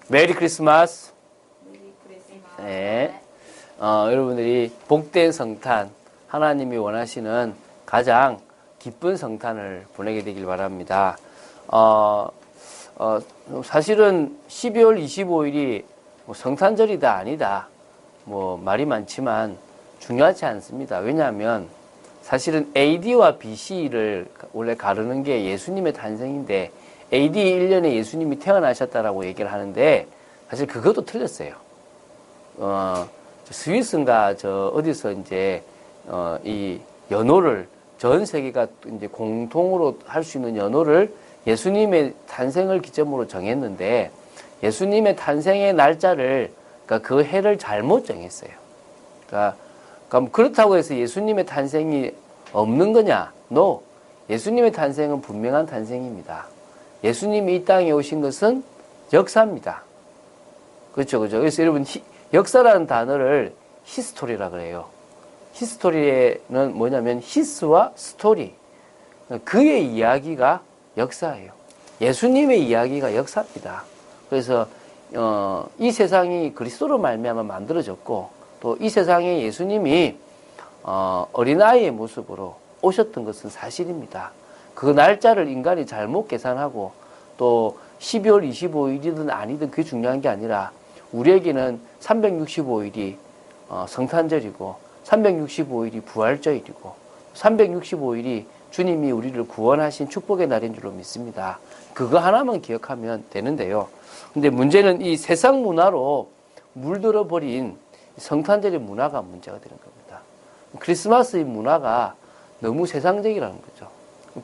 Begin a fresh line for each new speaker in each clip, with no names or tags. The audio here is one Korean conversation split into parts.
메리 크리스마스.
메리 크리스마스.
네. 여러분들이 복된 성탄, 하나님이 원하시는 가장 기쁜 성탄을 보내게 되길 바랍니다. 사실은 12월 25일이 성탄절이다 아니다 뭐 말이 많지만 중요하지 않습니다. 왜냐하면 사실은 AD와 BC를 원래 가르는 게 예수님의 탄생인데 AD 1년에 예수님이 태어나셨다라고 얘기를 하는데 사실 그것도 틀렸어요. 스위스인가 어디서 이제 이 연호를 전 세계가 이제 공통으로 할 수 있는 연호를 예수님의 탄생을 기점으로 정했는데 예수님의 탄생의 날짜를 그러니까 그 해를 잘못 정했어요. 그러니까 그렇다고 해서 예수님의 탄생이 없는 거냐? No. 예수님의 탄생은 분명한 탄생입니다. 예수님이 이 땅에 오신 것은 역사입니다. 그렇죠, 그렇죠. 그래서 여러분 역사라는 단어를 히스토리라 그래요. 히스토리에는 뭐냐면 히스와 스토리. 그의 이야기가 역사예요. 예수님의 이야기가 역사입니다. 그래서 이 세상이 그리스도로 말미암아 만들어졌고 또 이 세상에 예수님이 어린아이의 모습으로 오셨던 것은 사실입니다. 그 날짜를 인간이 잘못 계산하고 또 12월 25일이든 아니든 그게 중요한 게 아니라 우리에게는 365일이 성탄절이고 365일이 부활절이고 365일이 주님이 우리를 구원하신 축복의 날인 줄로 믿습니다. 그거 하나만 기억하면 되는데요. 근데 문제는 이 세상 문화로 물들어 버린 성탄절의 문화가 문제가 되는 겁니다. 크리스마스의 문화가 너무 세상적이라는 거죠.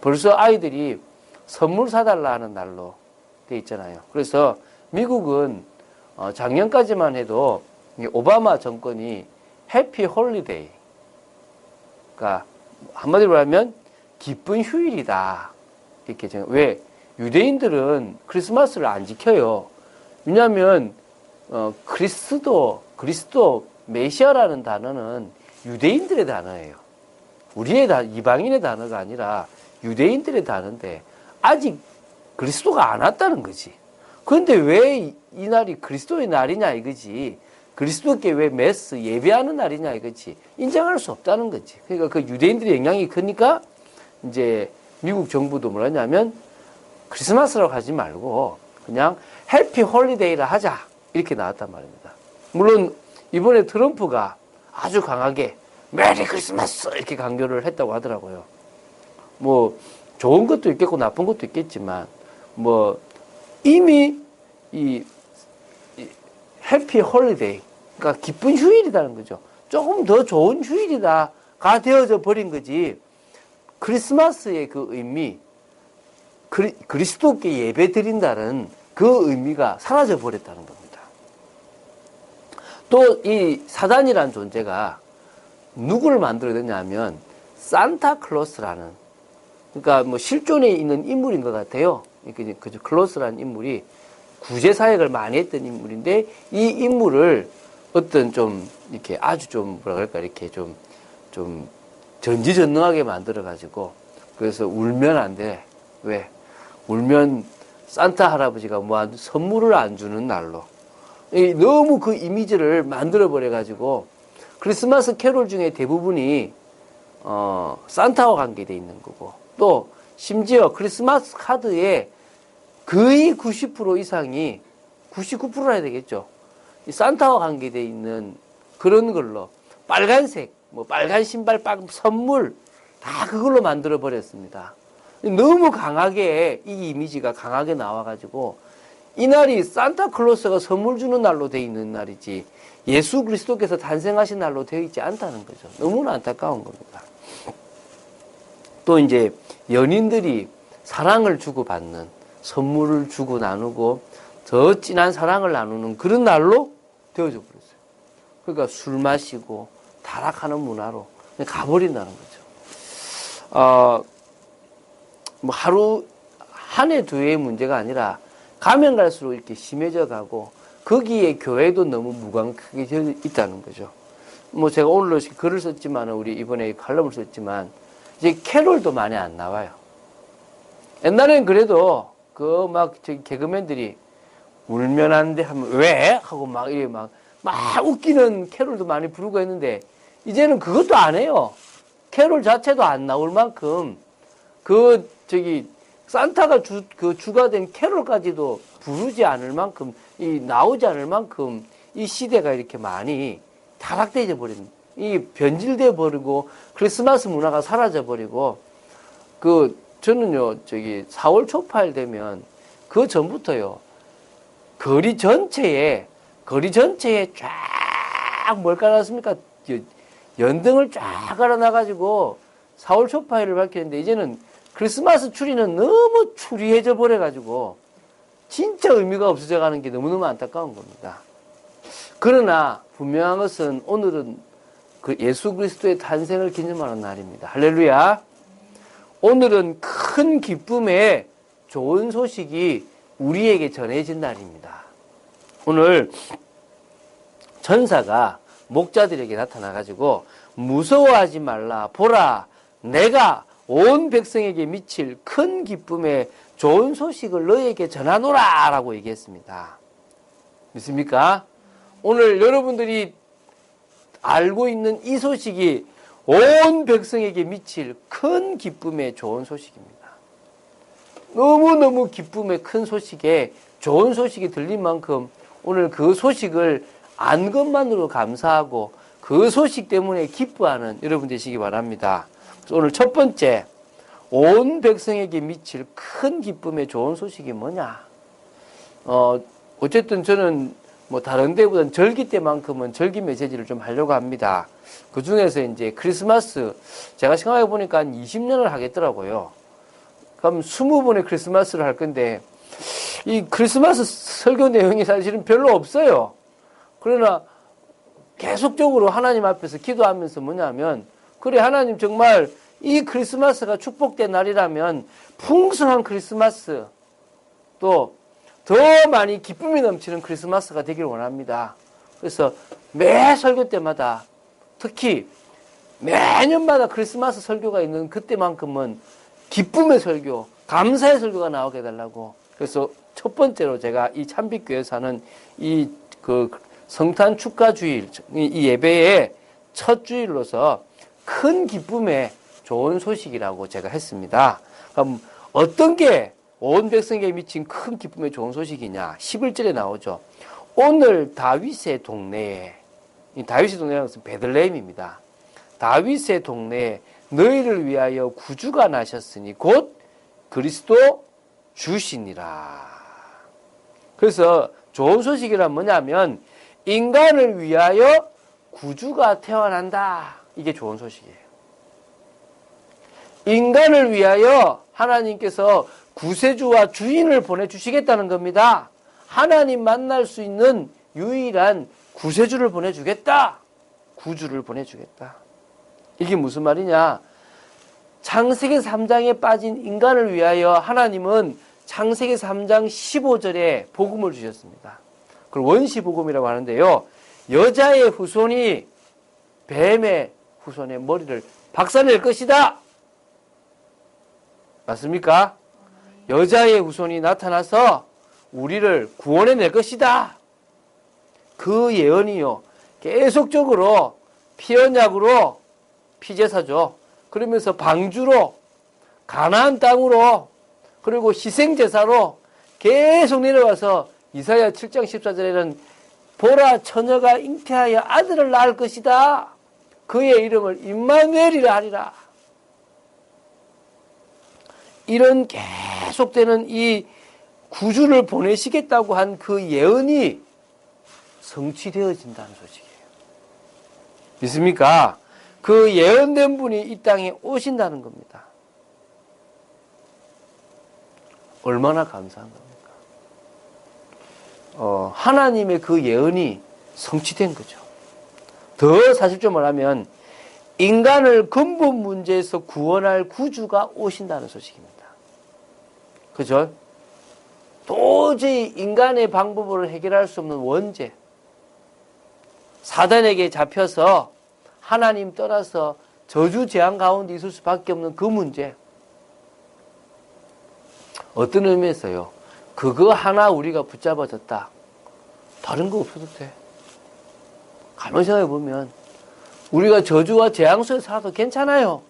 벌써 아이들이 선물 사달라 하는 날로 돼 있잖아요. 그래서 미국은 작년까지만 해도 오바마 정권이 해피 홀리데이, 그러니까 한마디로 하면 기쁜 휴일이다 이렇게 왜 유대인들은 크리스마스를 안 지켜요. 왜냐하면 그리스도 메시아라는 단어는 유대인들의 단어예요. 우리의 이방인의 단어가 아니라 유대인들의 단어인데 아직 그리스도가 안 왔다는 거지. 그런데 왜 이 날이 그리스도의 날이냐 이거지. 그리스도께 왜 메스 예배하는 날이냐 이거지. 인정할 수 없다는 거지. 그러니까 그 유대인들의 영향이 크니까 이제 미국 정부도 뭐라냐면 크리스마스라고 하지 말고 그냥 해피 홀리데이라 하자 이렇게 나왔단 말입니다. 물론 이번에 트럼프가 아주 강하게 메리 크리스마스 이렇게 강조를 했다고 하더라고요. 뭐 좋은 것도 있겠고 나쁜 것도 있겠지만 뭐 이미 이 해피 홀리데이 그러니까 기쁜 휴일이라는 거죠. 조금 더 좋은 휴일이다가 되어져 버린 거지. 크리스마스의 그 의미, 그리스도께 예배 드린다는 그 의미가 사라져 버렸다는 겁니다. 또 이 사단이라는 존재가 누구를 만들어냈냐 하면 산타클로스라는, 그러니까 뭐 실존에 있는 인물인 것 같아요. 그 클로스라는 인물이 구제 사역을 많이 했던 인물인데 이 인물을 어떤 좀 이렇게 아주 좀 뭐라 그럴까 이렇게 좀 전지전능하게 만들어가지고 그래서 울면 안 돼. 왜? 울면 산타 할아버지가 뭐 선물을 안 주는 날로. 너무 그 이미지를 만들어버려가지고 크리스마스 캐롤 중에 대부분이 산타와 관계되어 있는 거고 또 심지어 크리스마스 카드에 거의 90% 이상이 99%라 해야 되겠죠. 이 산타와 관계되어 있는 그런 걸로 빨간색, 뭐 빨간 신발, 선물 다 그걸로 만들어 버렸습니다. 너무 강하게 이 이미지가 강하게 나와가지고 이 날이 산타클로스가 선물 주는 날로 되어 있는 날이지 예수 그리스도께서 탄생하신 날로 되어 있지 않다는 거죠. 너무나 안타까운 겁니다. 또 이제 연인들이 사랑을 주고받는 선물을 주고 나누고 더 진한 사랑을 나누는 그런 날로 되어져 버렸어요. 그러니까 술 마시고 타락하는 문화로 가버린다는 거죠. 뭐 하루 한 해 두 해의 문제가 아니라 가면 갈수록 이렇게 심해져 가고 거기에 교회도 너무 무감각하게 되어 있다는 거죠. 뭐 제가 오늘로 글을 썼지만 우리 이번에 칼럼을 썼지만 이제 캐롤도 많이 안 나와요. 옛날엔 그래도 그 막 개그맨들이 울면 안 돼 하면 왜? 하고 막 이래 막 웃기는 캐롤도 많이 부르고 했는데 이제는 그것도 안 해요. 캐롤 자체도 안 나올 만큼 산타가 주가 된 캐롤까지도 부르지 않을 만큼 나오지 않을 만큼 이 시대가 이렇게 많이 타락되어 버린, 변질되어 버리고 크리스마스 문화가 사라져 버리고 저는요 4월 초파일 되면 그 전부터요 거리 전체에 쫙 뭘 깔아놨습니까? 연등을 쫙 깔아놔가지고 4월 초파일을 밝혔는데 이제는 크리스마스 추리는 너무 추리해져 버려가지고 진짜 의미가 없어져 가는 게 너무너무 안타까운 겁니다. 그러나 분명한 것은 오늘은 그 예수 그리스도의 탄생을 기념하는 날입니다. 할렐루야. 오늘은 큰 기쁨의 좋은 소식이 우리에게 전해진 날입니다. 오늘 전사가 목자들에게 나타나가지고 무서워하지 말라. 보라, 내가 온 백성에게 미칠 큰 기쁨의 좋은 소식을 너에게 전하노라 라고 얘기했습니다. 믿습니까? 오늘 여러분들이 알고 있는 이 소식이 온 백성에게 미칠 큰 기쁨의 좋은 소식입니다. 너무너무 기쁨의 큰 소식에 좋은 소식이 들린 만큼 오늘 그 소식을 안 것만으로 감사하고 그 소식 때문에 기뻐하는 여러분 되시기 바랍니다. 그래서 오늘 첫 번째, 온 백성에게 미칠 큰 기쁨의 좋은 소식이 뭐냐? 어쨌든 저는 다른 데보다는 절기 때만큼은 절기 메시지를 좀 하려고 합니다. 그 중에서 이제 크리스마스, 제가 생각해 보니까 한 20년을 하겠더라고요. 그럼 20번의 크리스마스를 할 건데, 이 크리스마스 설교 내용이 사실은 별로 없어요. 그러나 계속적으로 하나님 앞에서 기도하면서 뭐냐면, 그래, 하나님 정말 이 크리스마스가 축복된 날이라면 풍성한 크리스마스, 또 더 많이 기쁨이 넘치는 크리스마스가 되길 원합니다. 그래서 매 설교 때마다, 특히 매년마다 크리스마스 설교가 있는 그때만큼은 기쁨의 설교, 감사의 설교가 나오게 해달라고. 그래서 첫 번째로 제가 이 참빛교회에서 하는 성탄 축가 주일, 이 예배의 첫 주일로서 큰 기쁨의 좋은 소식이라고 제가 했습니다. 그럼 어떤 게 온 백성에게 미친 큰 기쁨의 좋은 소식이냐? 11절에 나오죠. 오늘 다윗의 동네에, 이 다윗의 동네라는 것은 베들레헴입니다. 다윗의 동네에 너희를 위하여 구주가 나셨으니 곧 그리스도 주시니라. 그래서 좋은 소식이란 뭐냐면 인간을 위하여 구주가 태어난다. 이게 좋은 소식이에요. 인간을 위하여 하나님께서 구세주와 주인을 보내주시겠다는 겁니다. 하나님 만날 수 있는 유일한 구세주를 보내주겠다. 구주를 보내주겠다. 이게 무슨 말이냐? 창세기 3장에 빠진 인간을 위하여 하나님은 창세기 3장 15절에 복음을 주셨습니다. 그걸 원시복음이라고 하는데요. 여자의 후손이 뱀의 후손의 머리를 박살낼 것이다. 맞습니까? 여자의 후손이 나타나서 우리를 구원해낼 것이다. 그 예언이요. 계속적으로 피언약으로 피제사죠. 그러면서 방주로 가나안 땅으로 그리고 희생제사로 계속 내려와서 이사야 7장 14절에는 보라 처녀가 잉태하여 아들을 낳을 것이다. 그의 이름을 임마누엘이라 하리라. 이런 계속되는 이 구주를 보내시겠다고 한 그 예언이 성취되어진다는 소식이에요. 믿습니까? 그 예언된 분이 이 땅에 오신다는 겁니다. 얼마나 감사한 겁니까? 하나님의 그 예언이 성취된 거죠. 더 사실적으로 말하면 인간을 근본 문제에서 구원할 구주가 오신다는 소식입니다. 그죠? 도저히 인간의 방법으로 해결할 수 없는 원죄, 사단에게 잡혀서 하나님 떠나서 저주 재앙 가운데 있을 수밖에 없는 그 문제. 어떤 의미에서요? 그거 하나 우리가 붙잡아졌다. 다른 거 없어도 돼. 가만 생각해 보면 우리가 저주와 재앙 속에 살아도 괜찮아요.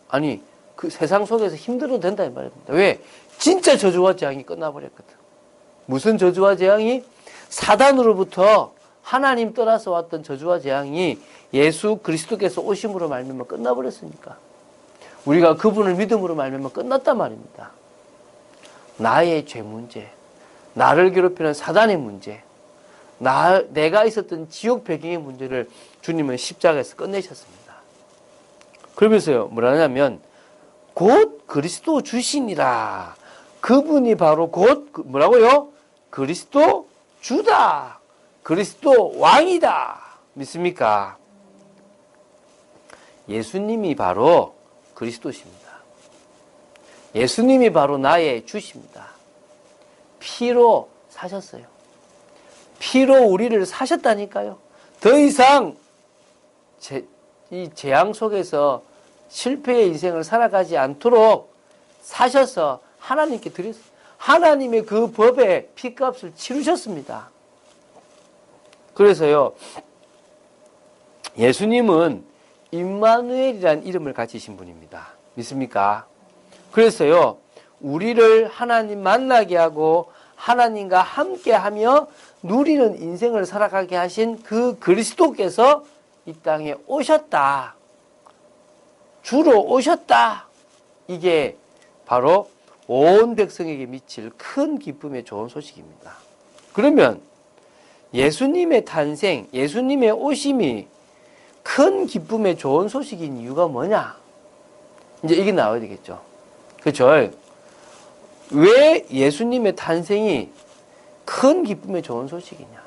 아니 그 세상 속에서 힘들어도 된다 이 말입니다. 왜? 진짜 저주와 재앙이 끝나버렸거든. 무슨 저주와 재앙이? 사단으로부터 하나님 떠나서 왔던 저주와 재앙이 예수 그리스도께서 오심으로 말미암아 끝나버렸으니까. 우리가 그분을 믿음으로 말미암아 끝났단 말입니다. 나의 죄 문제, 나를 괴롭히는 사단의 문제, 내가 있었던 지옥 배경의 문제를 주님은 십자가에서 끝내셨습니다. 그러면서요, 뭐라냐면 곧 그리스도 주시니라. 그분이 바로 곧 뭐라고요? 그리스도 주다. 그리스도 왕이다. 믿습니까? 예수님이 바로 그리스도십니다. 예수님이 바로 나의 주십니다. 피로 사셨어요. 피로 우리를 사셨다니까요. 더 이상 이 재앙 속에서 실패의 인생을 살아가지 않도록 사셔서 하나님께 드렸어요. 하나님의 그 법의 피값을 치르셨습니다. 그래서요, 예수님은 임마누엘이라는 이름을 가지신 분입니다. 믿습니까? 그래서요, 우리를 하나님 만나게 하고 하나님과 함께하며 누리는 인생을 살아가게 하신 그 그리스도께서 이 땅에 오셨다. 주로 오셨다. 이게 바로 온 백성에게 미칠 큰 기쁨의 좋은 소식입니다. 그러면 예수님의 탄생, 예수님의 오심이 큰 기쁨의 좋은 소식인 이유가 뭐냐? 이제 이게 나와야 되겠죠. 그렇죠? 왜 예수님의 탄생이 큰 기쁨의 좋은 소식이냐?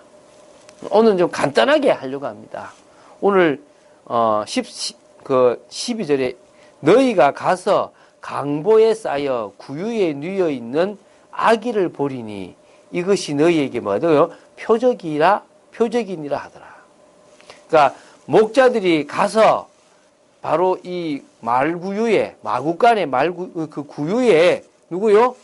오늘 좀 간단하게 하려고 합니다. 오늘 12절에 너희가 가서 강보에 쌓여 구유에 누여 있는 아기를 보리니 이것이 너희에게 뭐라고요? 표적이니라 하더라. 그러니까 목자들이 가서 바로 이 말구유에, 마구간의 그 구유에 누구요?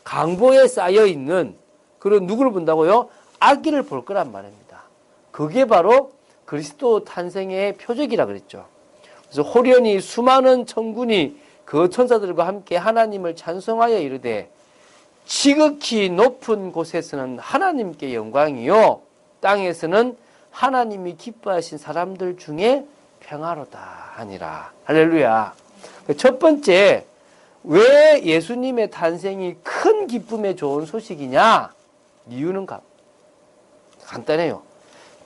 강보에 쌓여 있는 그런 누구를 본다고요? 아기를 볼 거란 말입니다. 그게 바로 그리스도 탄생의 표적이라 그랬죠. 그래서 호련히 수많은 천군이 그 천사들과 함께 하나님을 찬송하여 이르되 지극히 높은 곳에서는 하나님께 영광이요 땅에서는 하나님이 기뻐하신 사람들 중에 평화로다 하니라. 할렐루야. 첫 번째, 왜 예수님의 탄생이 큰 기쁨의 좋은 소식이냐? 이유는 간단해요.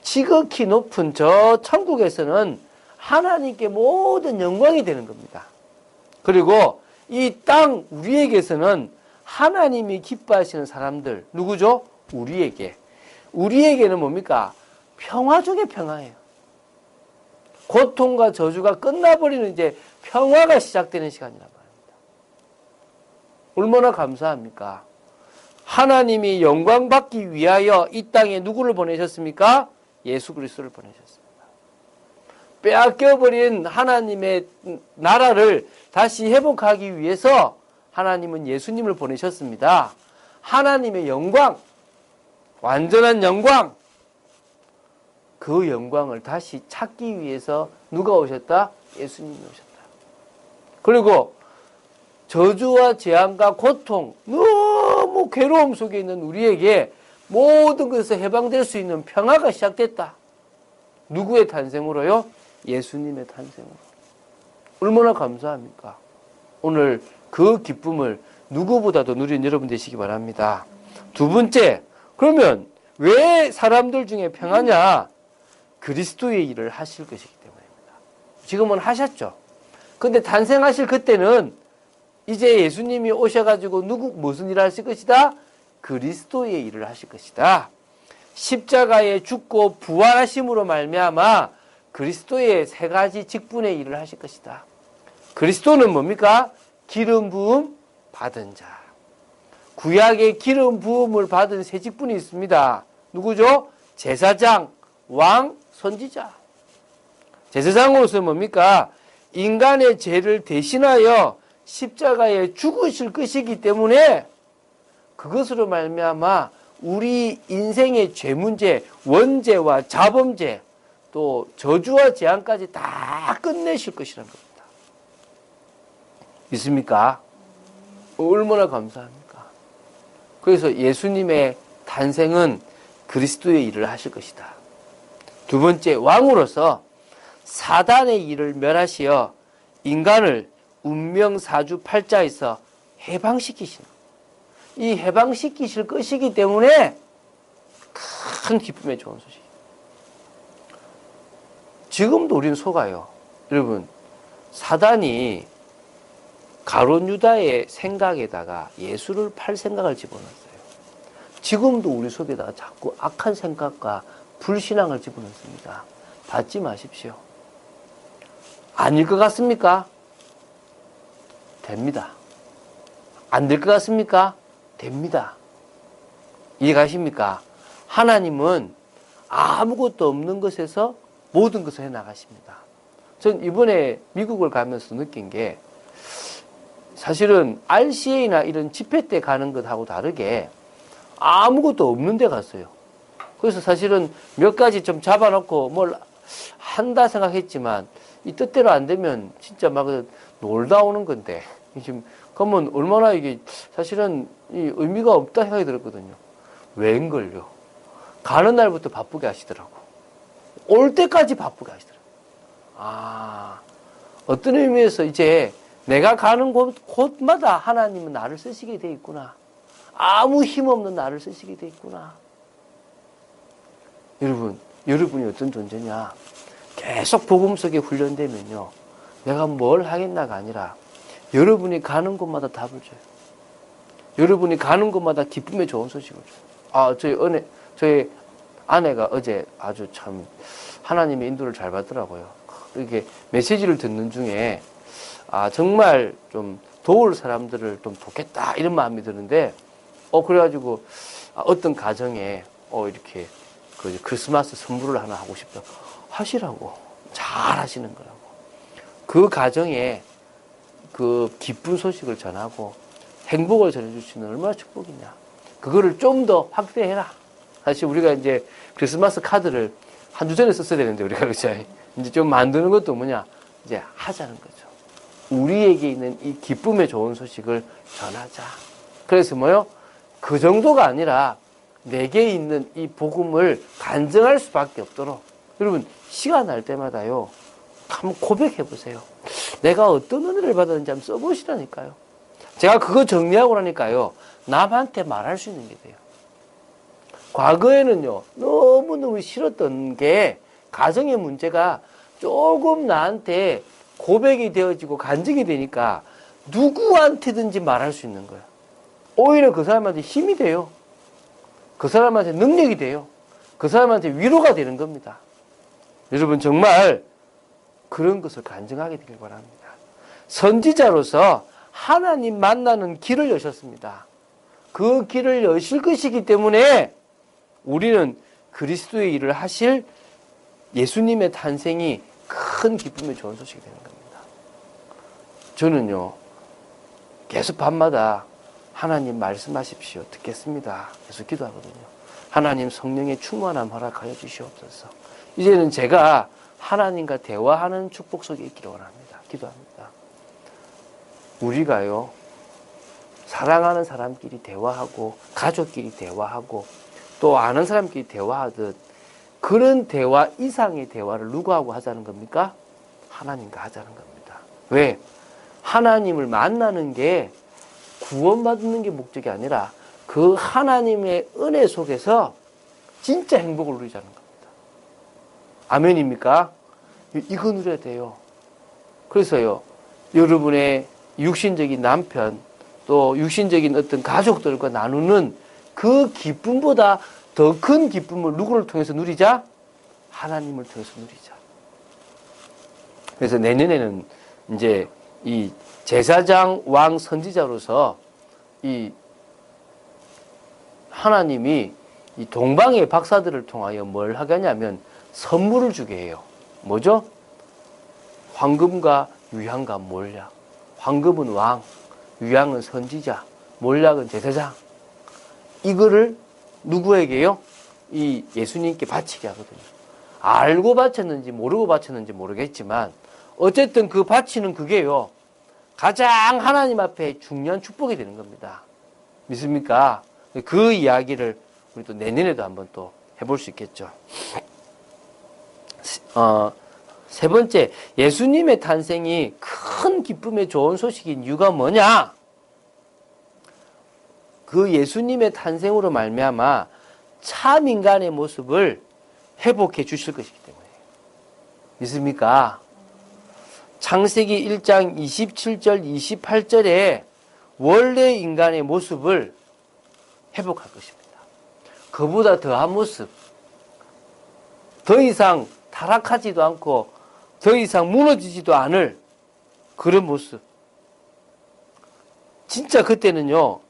지극히 높은 저 천국에서는 하나님께 모든 영광이 되는 겁니다. 그리고 이 땅 우리에게서는 하나님이 기뻐하시는 사람들, 누구죠? 우리에게는 뭡니까? 평화 중에 평화예요. 고통과 저주가 끝나버리는 이제 평화가 시작되는 시간이란 말입니다. 얼마나 감사합니까? 하나님이 영광 받기 위하여 이 땅에 누구를 보내셨습니까? 예수 그리스도를 보내셨습니다. 빼앗겨버린 하나님의 나라를 다시 회복하기 위해서 하나님은 예수님을 보내셨습니다. 하나님의 영광, 완전한 영광, 그 영광을 다시 찾기 위해서 누가 오셨다? 예수님이 오셨다. 그리고 저주와 재앙과 고통, 너무 괴로움 속에 있는 우리에게 모든 것에서 해방될 수 있는 평화가 시작됐다. 누구의 탄생으로요? 예수님의 탄생으로. 얼마나 감사합니까? 오늘 그 기쁨을 누구보다도 누린 여러분 되시기 바랍니다. 두 번째, 그러면 왜 사람들 중에 평화냐? 그리스도의 일을 하실 것이기 때문입니다. 지금은 하셨죠. 근데 탄생하실 그때는 이제 예수님이 오셔가지고 무슨 일을 하실 것이다? 그리스도의 일을 하실 것이다. 십자가에 죽고 부활하심으로 말미암아 그리스도의 세 가지 직분의 일을 하실 것이다. 그리스도는 뭡니까? 기름 부음 받은 자. 구약의 기름 부음을 받은 세 직분이 있습니다. 누구죠? 제사장, 왕, 선지자. 제사장으로서 뭡니까? 인간의 죄를 대신하여 십자가에 죽으실 것이기 때문에 그것으로 말미암아 우리 인생의 죄 문제, 원죄와 자범죄, 또 저주와 재앙까지 다 끝내실 것이라는 겁니다. 믿습니까? 얼마나 감사합니까? 그래서 예수님의 탄생은 그리스도의 일을 하실 것이다. 두 번째, 왕으로서 사단의 일을 멸하시어 인간을 운명사주 팔자에서 해방시키시는, 이 해방시키실 것이기 때문에 큰 기쁨의 좋은 소식. 지금도 우리는 속아요. 여러분, 사단이 가룟 유다의 생각에다가 예수를 팔 생각을 집어넣었어요. 지금도 우리 속에다가 자꾸 악한 생각과 불신앙을 집어넣습니다. 받지 마십시오. 아닐 것 같습니까? 됩니다. 안 될 것 같습니까? 됩니다. 이해가십니까? 하나님은 아무것도 없는 것에서 모든 것을 해나가십니다. 전 이번에 미국을 가면서 느낀 게, 사실은 RCA나 이런 집회 때 가는 것하고 다르게 아무것도 없는 데 갔어요. 그래서 사실은 몇 가지 좀 잡아놓고 뭘 한다 생각했지만 이 뜻대로 안 되면 진짜 막 놀다 오는 건데, 지금 그러면 얼마나 이게 사실은 이 의미가 없다 생각이 들었거든요. 웬걸요? 가는 날부터 바쁘게 하시더라고. 올 때까지 바쁘게 하시더라고. 아, 어떤 의미에서 이제 내가 가는 곳마다 하나님은 나를 쓰시게 돼 있구나. 아무 힘없는 나를 쓰시게 돼 있구나. 여러분이 어떤 존재냐? 계속 복음 속에 훈련되면요, 내가 뭘 하겠나가 아니라 여러분이 가는 곳마다 답을 줘요. 여러분이 가는 곳마다 기쁨의 좋은 소식을 줘요. 저희 아내가 어제 아주 참 하나님의 인도를 잘 받더라고요. 이렇게 메시지를 듣는 중에 정말 좀 도울 사람들을 좀 돕겠다 이런 마음이 드는데, 그래가지고 어떤 가정에 이렇게 그 크리스마스 선물을 하나 하고 싶다 하시라고, 잘 하시는 거라고. 그 가정에 그 기쁜 소식을 전하고 행복을 전해주시는 얼마나 축복이냐. 그거를 좀 더 확대해라. 사실 우리가 이제 크리스마스 카드를 한두 전에 썼어야 되는데, 우리가 그죠? 이제 좀 만드는 것도 뭐냐, 이제 하자는 거죠. 우리에게 있는 이 기쁨의 좋은 소식을 전하자. 그래서 뭐요? 그 정도가 아니라 내게 있는 이 복음을 간증할 수밖에 없도록, 여러분 시간 날 때마다요 한번 고백해 보세요. 내가 어떤 은혜를 받았는지 한번 써보시라니까요. 제가 그거 정리하고 나니까요, 남한테 말할 수 있는 게 돼요. 과거에는요, 너무너무 싫었던 게, 가정의 문제가 조금 나한테 고백이 되어지고 간증이 되니까 누구한테든지 말할 수 있는 거예요. 오히려 그 사람한테 힘이 돼요. 그 사람한테 능력이 돼요. 그 사람한테 위로가 되는 겁니다. 여러분 정말 그런 것을 간증하게 되길 바랍니다. 선지자로서 하나님 만나는 길을 여셨습니다. 그 길을 여실 것이기 때문에 우리는 그리스도의 일을 하실 예수님의 탄생이 큰 기쁨의 좋은 소식이 되는 겁니다. 저는요, 계속 밤마다 하나님 말씀하십시오, 듣겠습니다, 계속 기도하거든요. 하나님 성령의 충만함 허락하여 주시옵소서. 이제는 제가 하나님과 대화하는 축복 속에 있기를 원합니다. 기도합니다. 우리가요, 사랑하는 사람끼리 대화하고 가족끼리 대화하고 또 아는 사람끼리 대화하듯 그런 대화 이상의 대화를 누구하고 하자는 겁니까? 하나님과 하자는 겁니다. 왜? 하나님을 만나는 게 구원받는 게 목적이 아니라 그 하나님의 은혜 속에서 진짜 행복을 누리자는 겁니다. 아멘입니까? 이거 누려야 돼요. 그래서요, 여러분의 육신적인 남편 또 육신적인 어떤 가족들과 나누는 그 기쁨보다 더 큰 기쁨을 누구를 통해서 누리자? 하나님을 통해서 누리자. 그래서 내년에는 이제 이 제사장, 왕, 선지자로서 이 하나님이 이 동방의 박사들을 통하여 뭘 하겠냐면 선물을 주게 해요. 뭐죠? 황금과 유향과 몰약. 황금은 왕, 유향은 선지자, 몰약은 제사장. 이거를 누구에게요? 이 예수님께 바치게 하거든요. 알고 바쳤는지 모르고 바쳤는지 모르겠지만 어쨌든 그 바치는 그게요. 가장 하나님 앞에 중요한 축복이 되는 겁니다. 믿습니까? 그 이야기를 우리 또 내년에도 한번 또 해볼 수 있겠죠. 세 번째, 예수님의 탄생이 큰 기쁨의 좋은 소식인 이유가 뭐냐? 그 예수님의 탄생으로 말미암아 참 인간의 모습을 회복해 주실 것이기 때문에. 믿습니까? 창세기 1장 27절, 28절에 원래 인간의 모습을 회복할 것입니다. 그보다 더한 모습, 더 이상 타락하지도 않고 더 이상 무너지지도 않을 그런 모습. 진짜 그때는요,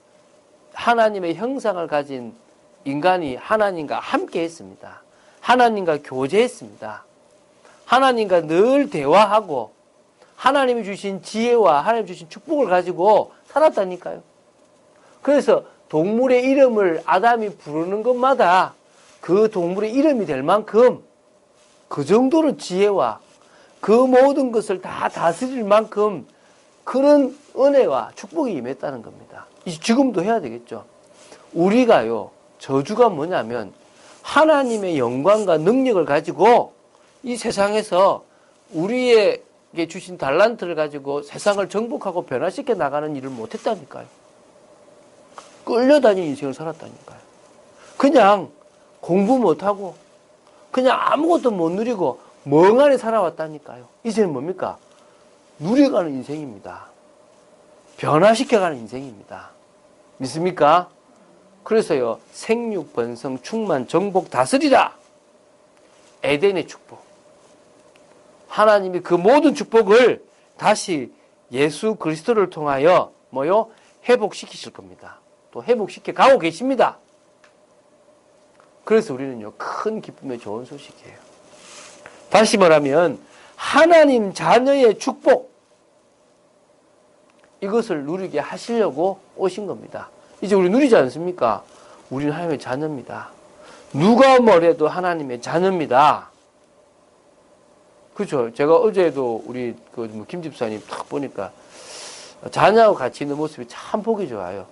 하나님의 형상을 가진 인간이 하나님과 함께 했습니다. 하나님과 교제했습니다. 하나님과 늘 대화하고 하나님이 주신 지혜와 하나님이 주신 축복을 가지고 살았다니까요. 그래서 동물의 이름을 아담이 부르는 것마다 그 동물의 이름이 될 만큼 그 정도로 지혜와 그 모든 것을 다 다스릴 만큼 그런 은혜와 축복이 임했다는 겁니다. 지금도 해야 되겠죠. 우리가요, 저주가 뭐냐면 하나님의 영광과 능력을 가지고 이 세상에서 우리에게 주신 달란트를 가지고 세상을 정복하고 변화시켜 나가는 일을 못했다니까요. 끌려다니는 인생을 살았다니까요. 그냥 공부 못하고 그냥 아무것도 못 누리고 멍하니 살아왔다니까요. 이제는 뭡니까? 누려가는 인생입니다. 변화시켜가는 인생입니다. 믿습니까? 그래서요, 생육, 번성, 충만, 정복, 다스리라. 에덴의 축복. 하나님이 그 모든 축복을 다시 예수 그리스도를 통하여 뭐요? 회복시키실 겁니다. 또 회복시켜 가고 계십니다. 그래서 우리는요, 큰 기쁨의 좋은 소식이에요. 다시 말하면 하나님 자녀의 축복, 이것을 누리게 하시려고 오신 겁니다. 이제 우리 누리지 않습니까? 우리는 하나님의 자녀입니다. 누가 뭐래도 하나님의 자녀입니다. 그렇죠? 제가 어제도 우리 김 집사님 딱 보니까 자녀하고 같이 있는 모습이 참 보기 좋아요.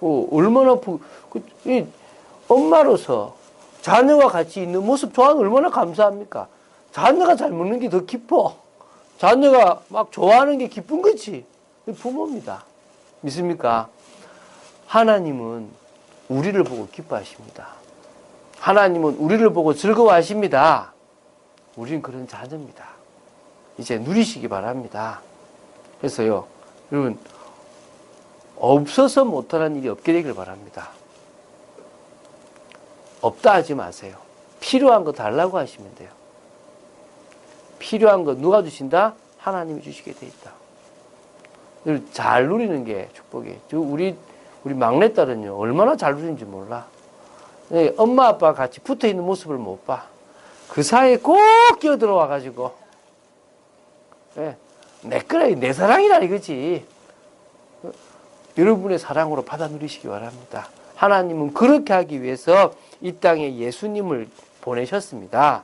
얼마나 엄마로서 자녀와 같이 있는 모습 좋아하는 얼마나 감사합니까? 자녀가 잘 먹는 게 더 기뻐. 자녀가 막 좋아하는 게 기쁜 거지. 부모입니다. 믿습니까? 하나님은 우리를 보고 기뻐하십니다. 하나님은 우리를 보고 즐거워하십니다. 우리는 그런 자녀입니다. 이제 누리시기 바랍니다. 그래서요, 여러분, 없어서 못하는 일이 없게 되길 바랍니다. 없다 하지 마세요. 필요한 거 달라고 하시면 돼요. 필요한 거 누가 주신다? 하나님이 주시게 돼 있다. 잘 누리는 게 축복이에요. 우리 막내딸은요, 얼마나 잘 누리는지 몰라. 엄마 아빠 같이 붙어 있는 모습을 못 봐. 그 사이에 꼭 끼어들어와가지고, 내 거라, 내 사랑이라 이거지. 여러분의 사랑으로 받아 누리시기 바랍니다. 하나님은 그렇게 하기 위해서 이 땅에 예수님을 보내셨습니다.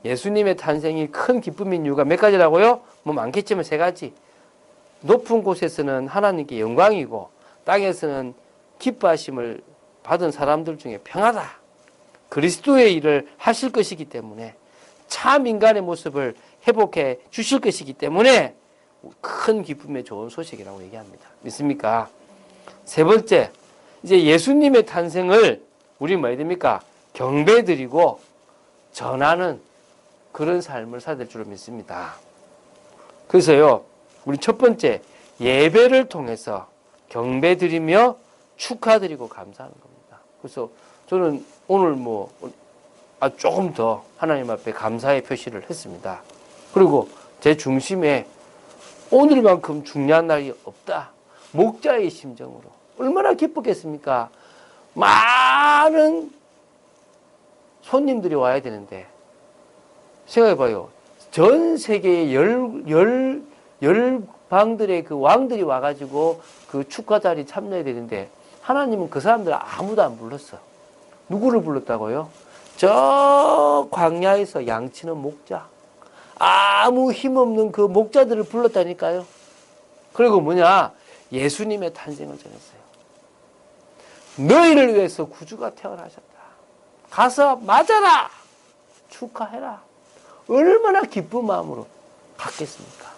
예수님의 탄생이 큰 기쁨인 이유가 몇 가지라고요? 뭐 많겠지만 세 가지. 높은 곳에서는 하나님께 영광이고 땅에서는 기뻐하심을 받은 사람들 중에 평하다. 그리스도의 일을 하실 것이기 때문에 참 인간의 모습을 회복해 주실 것이기 때문에 큰 기쁨의 좋은 소식이라고 얘기합니다. 믿습니까? 세 번째, 이제 예수님의 탄생을 우리 뭐 해야 됩니까? 경배드리고 전하는 그런 삶을 살아야 될 줄로 믿습니다. 그래서요, 우리 첫 번째, 예배를 통해서 경배드리며 축하드리고 감사하는 겁니다. 그래서 저는 오늘 조금 더 하나님 앞에 감사의 표시를 했습니다. 그리고 제 중심에 오늘만큼 중요한 날이 없다. 목자의 심정으로. 얼마나 기뻤겠습니까? 많은 손님들이 와야 되는데, 생각해봐요. 전 세계의 열방들의 그 왕들이 와가지고 그 축하 자리 참여해야 되는데, 하나님은 그 사람들 아무도 안 불렀어. 누구를 불렀다고요? 저 광야에서 양치는 목자, 아무 힘없는 그 목자들을 불렀다니까요. 그리고 뭐냐? 예수님의 탄생을 전했어요. 너희를 위해서 구주가 태어나셨다. 가서 맞아라. 축하해라. 얼마나 기쁜 마음으로 갔겠습니까?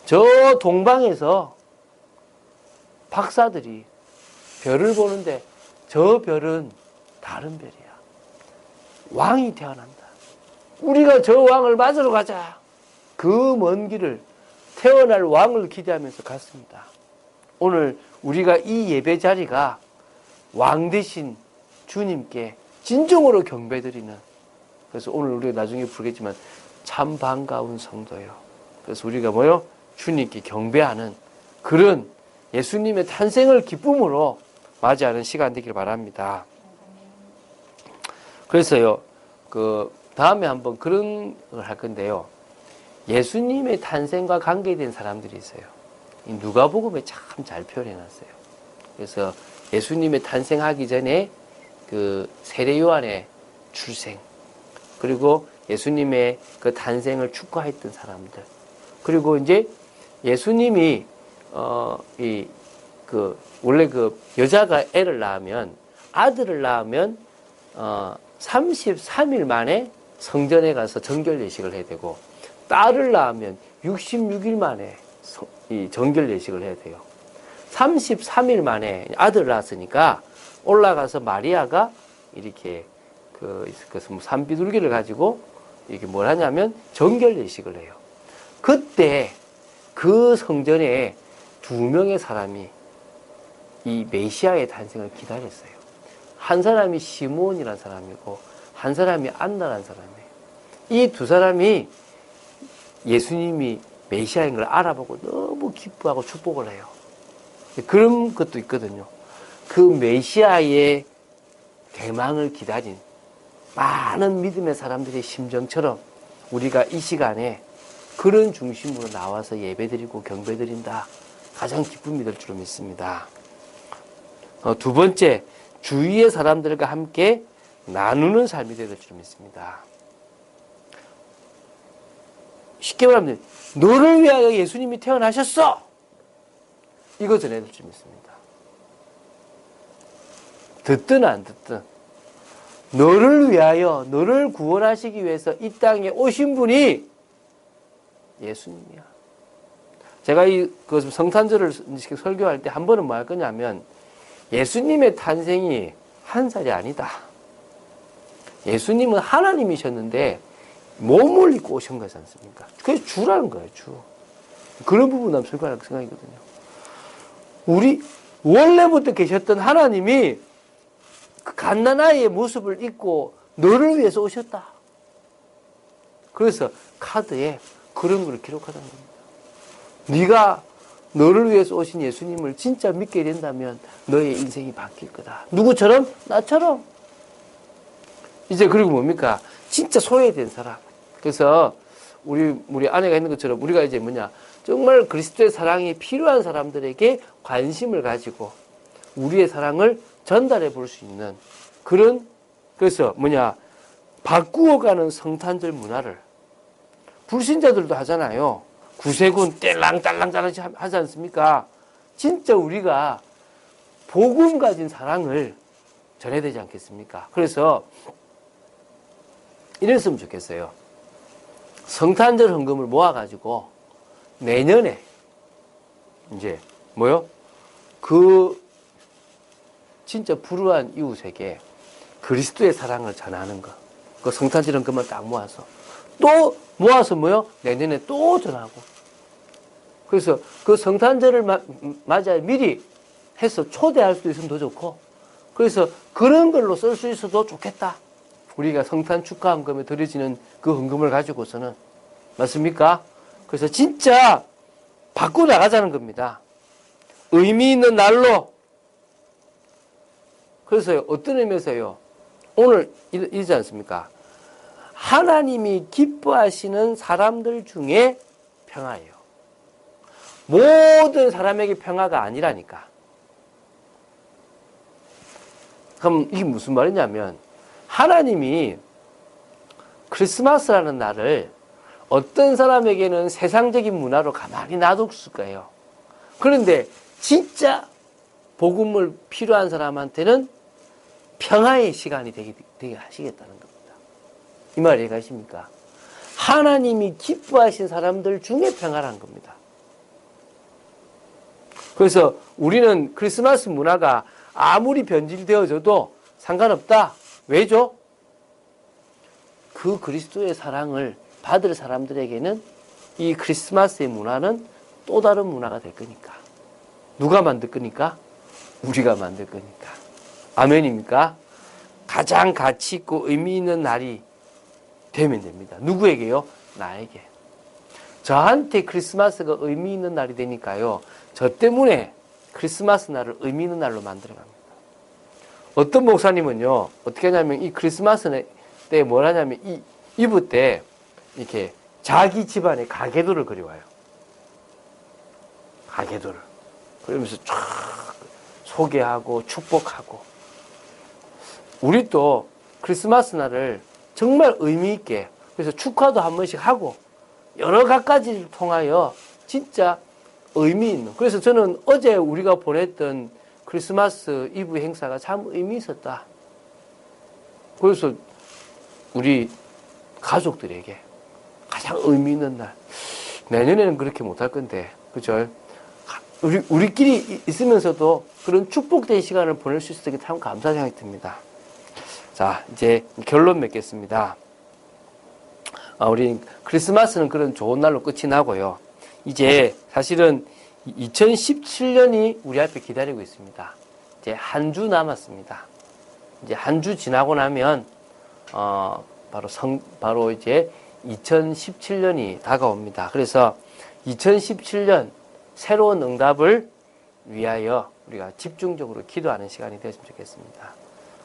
저 동방에서 박사들이 별을 보는데 저 별은 다른 별이야. 왕이 태어난다. 우리가 저 왕을 맞으러 가자. 그 먼 길을 태어날 왕을 기대하면서 갔습니다. 오늘 우리가 이 예배 자리가 왕 대신 주님께 진정으로 경배드리는, 그래서 오늘 우리가 나중에 부르겠지만 참 반가운 성도요. 그래서 우리가 뭐요? 주님께 경배하는 그런 예수님의 탄생을 기쁨으로 맞이하는 시간 되길 바랍니다. 그래서요, 다음에 한번 그런 걸 할 건데요. 예수님의 탄생과 관계된 사람들이 있어요. 이 누가복음에 참 잘 표현해 놨어요. 그래서 예수님의 탄생하기 전에 그 세례 요한의 출생, 그리고 예수님의 그 탄생을 축하했던 사람들, 그리고 이제 예수님이 원래 그 여자가 애를 낳으면, 아들을 낳으면 33일 만에 성전에 가서 정결 예식을 해야 되고, 딸을 낳으면 66일 만에 이 정결 예식을 해야 돼요. 33일 만에 아들을 낳았으니까 올라가서 마리아가 이렇게 산비둘기를 가지고 이게 뭘 하냐면 정결 예식을 해요. 그때 그 성전에 2명의 사람이 이 메시아의 탄생을 기다렸어요. 한 사람이 시므온이라는 사람이고 한 사람이 안나라는 사람이에요. 이 두 사람이 예수님이 메시아인 걸 알아보고 너무 기뻐하고 축복을 해요. 그런 것도 있거든요. 그 메시아의 대망을 기다린 많은 믿음의 사람들의 심정처럼 우리가 이 시간에 그런 중심으로 나와서 예배드리고 경배드린다. 가장 기쁨이 될 줄 믿습니다. 두 번째, 주위의 사람들과 함께 나누는 삶이 될 줄 믿습니다. 쉽게 말하면 너를 위하여 예수님이 태어나셨어! 이거 전해야 될 줄 믿습니다. 듣든 안 듣든 너를 위하여, 너를 구원하시기 위해서 이 땅에 오신 분이 예수님이야. 제가 그 성탄절을 설교할 때 한 번은 뭐 할 거냐면, 예수님의 탄생이 한 살이 아니다. 예수님은 하나님이셨는데 몸을 입고 오신 거지 않습니까? 그게 주라는 거예요, 주. 그런 부분 한번 설교할 생각이거든요. 우리 원래부터 계셨던 하나님이 그 갓난아이의 모습을 입고 너를 위해서 오셨다. 그래서 카드에 그런 걸 기록하는 겁니다. 네가 너를 위해서 오신 예수님을 진짜 믿게 된다면 너의 인생이 바뀔 거다. 누구처럼? 나처럼. 이제 그리고 뭡니까? 진짜 소외된 사람. 그래서 우리 아내가 있는 것처럼 우리가 이제 정말 그리스도의 사랑이 필요한 사람들에게 관심을 가지고 우리의 사랑을 전달해 볼 수 있는 그런, 그래서 바꾸어가는 성탄절 문화를 불신자들도 하잖아요. 구세군 뗄랑딸랑딸랑 하지 않습니까? 진짜 우리가 복음 가진 사랑을 전해야 되지 않겠습니까? 그래서 이랬으면 좋겠어요. 성탄절 헌금을 모아가지고 내년에 이제 진짜 불우한 이웃에게 그리스도의 사랑을 전하는 거. 그 성탄절 헌금만 딱 모아서 또 모아서 내년에 또 전하고. 그래서 그 성탄절을 맞아 미리 해서 초대할 수도 있으면 더 좋고, 그래서 그런 걸로 쓸 수 있어도 좋겠다. 우리가 성탄 축하 헌금에 드려지는 그 헌금을 가지고서는, 맞습니까? 그래서 진짜 바꿔 나가자는 겁니다. 의미 있는 날로. 그래서 어떤 의미에서요? 오늘 이러지 않습니까? 하나님이 기뻐하시는 사람들 중에 평화예요. 모든 사람에게 평화가 아니라니까. 그럼 이게 무슨 말이냐면 하나님이 크리스마스라는 날을 어떤 사람에게는 세상적인 문화로 가만히 놔뒀을 거예요. 그런데 진짜 복음을 필요한 사람한테는 평화의 시간이 되게 하시겠다는 겁니다. 이 말 이해가십니까? 하나님이 기뻐하신 사람들 중에 평화란 겁니다. 그래서 우리는 크리스마스 문화가 아무리 변질되어져도 상관없다. 왜죠? 그 그리스도의 사랑을 받을 사람들에게는 이 크리스마스의 문화는 또 다른 문화가 될 거니까. 누가 만들 거니까? 우리가 만들 거니까. 아멘입니까? 가장 가치 있고 의미 있는 날이 되면 됩니다. 누구에게요? 나에게. 저한테 크리스마스가 의미 있는 날이 되니까요. 저 때문에 크리스마스 날을 의미 있는 날로 만들어 갑니다. 어떤 목사님은요, 어떻게 하냐면 이 크리스마스 때 뭘 하냐면 이브 때 이렇게 자기 집안의 가계도를 그려와요. 가계도를. 그러면서 쫙 소개하고 축복하고. 우리 또 크리스마스 날을 정말 의미 있게, 그래서 축하도 한 번씩 하고 여러 가지를 통하여 진짜 의미 있는. 그래서 저는 어제 우리가 보냈던 크리스마스 이브 행사가 참 의미 있었다. 그래서 우리 가족들에게 가장 의미 있는 날. 내년에는 그렇게 못할 건데, 그죠? 우리끼리 있으면서도 그런 축복된 시간을 보낼 수 있었던 게 참 감사한 생각이 듭니다. 자, 이제 결론 맺겠습니다. 우리 크리스마스는 그런 좋은 날로 끝이 나고요. 이제 사실은 2017년이 우리 앞에 기다리고 있습니다. 이제 한 주 남았습니다. 이제 한 주 지나고 나면 바로 이제 2017년이 다가옵니다. 그래서 2017년 새로운 응답을 위하여 우리가 집중적으로 기도하는 시간이 되었으면 좋겠습니다.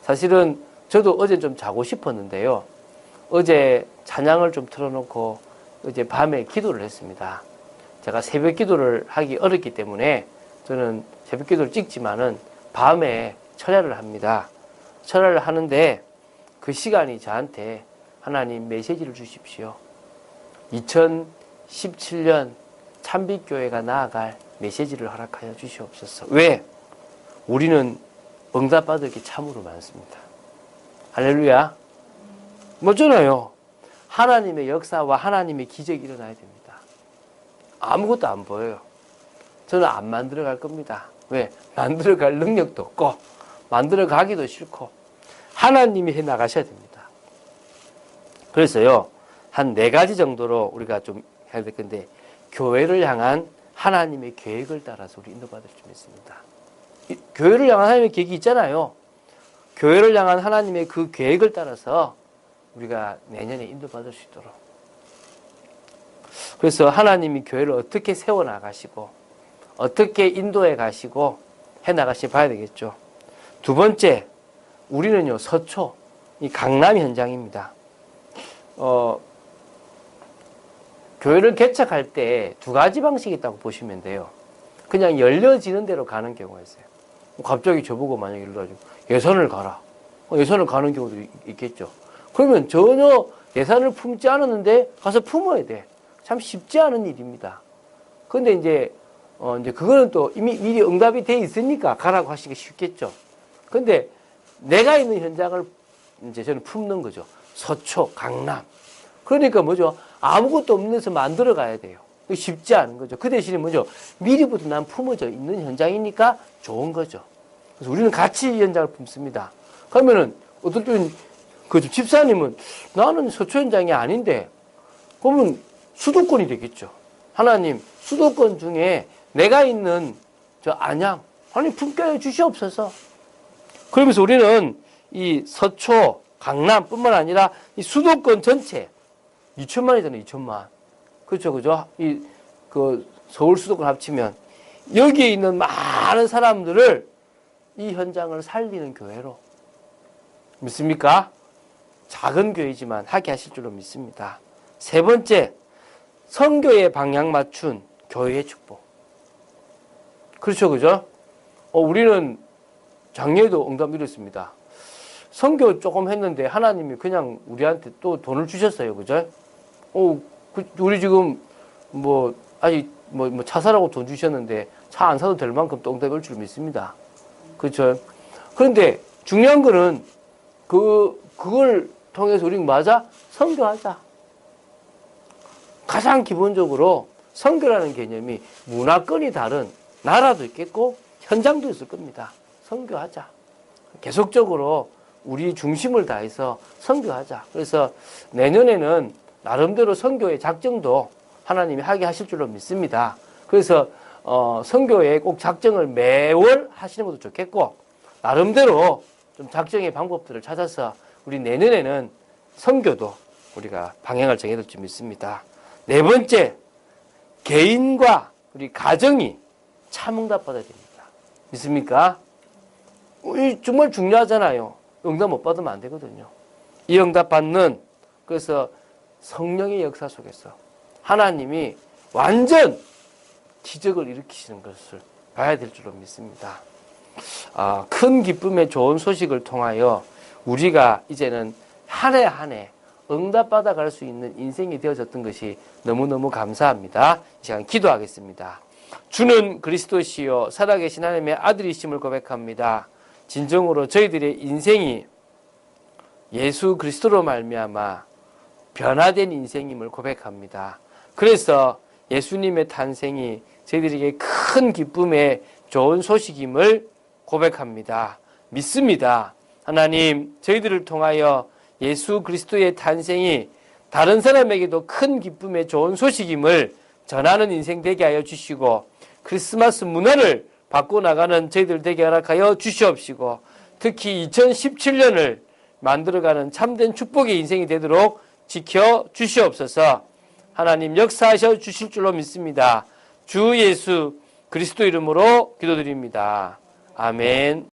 사실은 저도 어제 좀 자고 싶었는데요. 어제 찬양을 좀 틀어놓고 어제 밤에 기도를 했습니다. 제가 새벽 기도를 하기 어렵기 때문에 저는 새벽 기도를 찍지만은 밤에 철야를 합니다. 철야를 하는데 그 시간이 저한테 하나님 메시지를 주십시오. 2017년 참빛교회가 나아갈 메시지를 허락하여 주시옵소서. 왜? 우리는 응답받을 게 참으로 많습니다. 할렐루야. 뭐잖아요. 하나님의 역사와 하나님의 기적이 일어나야 됩니다. 아무것도 안 보여요. 저는 안 만들어 갈 겁니다. 왜? 만들어 갈 능력도 없고 만들어 가기도 싫고 하나님이 해 나가셔야 됩니다. 그래서요, 한 4가지 정도로 우리가 좀 해야 될 건데, 교회를 향한 하나님의 계획을 따라서 우리 인도받을 수 있습니다. 교회를 향한 하나님의 계획이 있잖아요. 교회를 향한 하나님의 그 계획을 따라서 우리가 내년에 인도받을 수 있도록. 그래서 하나님이 교회를 어떻게 세워나가시고 어떻게 인도해 가시고 해나가시 봐야 되겠죠. 두 번째, 우리는요, 서초, 이 강남 현장입니다. 교회를 개척할 때 2가지 방식이 있다고 보시면 돼요. 그냥 열려지는 대로 가는 경우가 있어요. 갑자기 저보고 만약에 이래가지고 예산을 가라. 예산을 가는 경우도 있겠죠. 그러면 전혀 예산을 품지 않았는데 가서 품어야 돼. 참 쉽지 않은 일입니다. 근데 이제 그거는 또 이미 미리 응답이 돼 있으니까 가라고 하시기 쉽겠죠. 근데 내가 있는 현장을 이제 저는 품는 거죠. 서초, 강남. 그러니까 뭐죠? 아무것도 없는 데서 만들어 가야 돼요. 쉽지 않은 거죠. 그 대신에 뭐죠? 미리부터 난 품어져 있는 현장이니까 좋은 거죠. 그래서 우리는 같이 이 현장을 품습니다. 그러면은 어떨 때는 그 집사님은 나는 서초 현장이 아닌데 그러면 수도권이 되겠죠. 하나님, 수도권 중에 내가 있는 저 안양, 하나님 품게 주시옵소서. 그러면서 우리는 이 서초, 강남뿐만 아니라 이 수도권 전체 2천만이잖아요, 2천만. 그렇죠, 그죠? 서울 수도권 합치면 여기에 있는 많은 사람들을 이 현장을 살리는 교회로 믿습니까? 작은 교회지만 하게 하실 줄로 믿습니다. 세 번째, 선교의 방향 맞춘 교회의 축복. 그렇죠, 그죠? 우리는 작년에도 응답 이뤘습니다. 선교 조금 했는데 하나님이 그냥 우리한테 또 돈을 주셨어요. 그죠? 우리 지금 뭐 아직 뭐 차 사라고 돈 주셨는데 차 안 사도 될 만큼 똥대벌 줄 믿습니다. 그렇죠? 그런데 중요한 거는 그걸 통해서 우리 맞아? 선교하자. 가장 기본적으로 선교라는 개념이 문화권이 다른 나라도 있겠고 현장도 있을 겁니다. 선교하자. 계속적으로 우리 중심을 다해서 선교하자. 그래서 내년에는 나름대로 선교의 작정도 하나님이 하게 하실 줄로 믿습니다. 그래서 선교에 꼭 작정을 매월 하시는 것도 좋겠고 나름대로 좀 작정의 방법들을 찾아서 우리 내년에는 선교도 우리가 방향을 정해야 될 줄 믿습니다. 네 번째, 개인과 우리 가정이 참 응답받아야 됩니다. 믿습니까? 정말 중요하잖아요. 응답 못 받으면 안 되거든요. 이 응답 받는, 그래서 성령의 역사 속에서 하나님이 완전 기적을 일으키시는 것을 봐야 될 줄로 믿습니다. 큰 기쁨의 좋은 소식을 통하여 우리가 이제는 한 해 한 해 응답받아 갈 수 있는 인생이 되어졌던 것이 너무너무 감사합니다. 이 시간 기도하겠습니다. 주는 그리스도시요 살아계신 하나님의 아들이심을 고백합니다. 진정으로 저희들의 인생이 예수 그리스도로 말미암아 변화된 인생임을 고백합니다. 그래서 예수님의 탄생이 저희들에게 큰 기쁨의 좋은 소식임을 고백합니다. 믿습니다. 하나님, 저희들을 통하여 예수 그리스도의 탄생이 다른 사람에게도 큰 기쁨의 좋은 소식임을 전하는 인생 되게 하여 주시고 크리스마스 문화를 바꿔나가는 저희들 되게 허락하여 주시옵시고 특히 2017년을 만들어가는 참된 축복의 인생이 되도록 지켜 주시옵소서. 하나님 역사하셔 주실 줄로 믿습니다. 주 예수 그리스도 이름으로 기도드립니다. 아멘.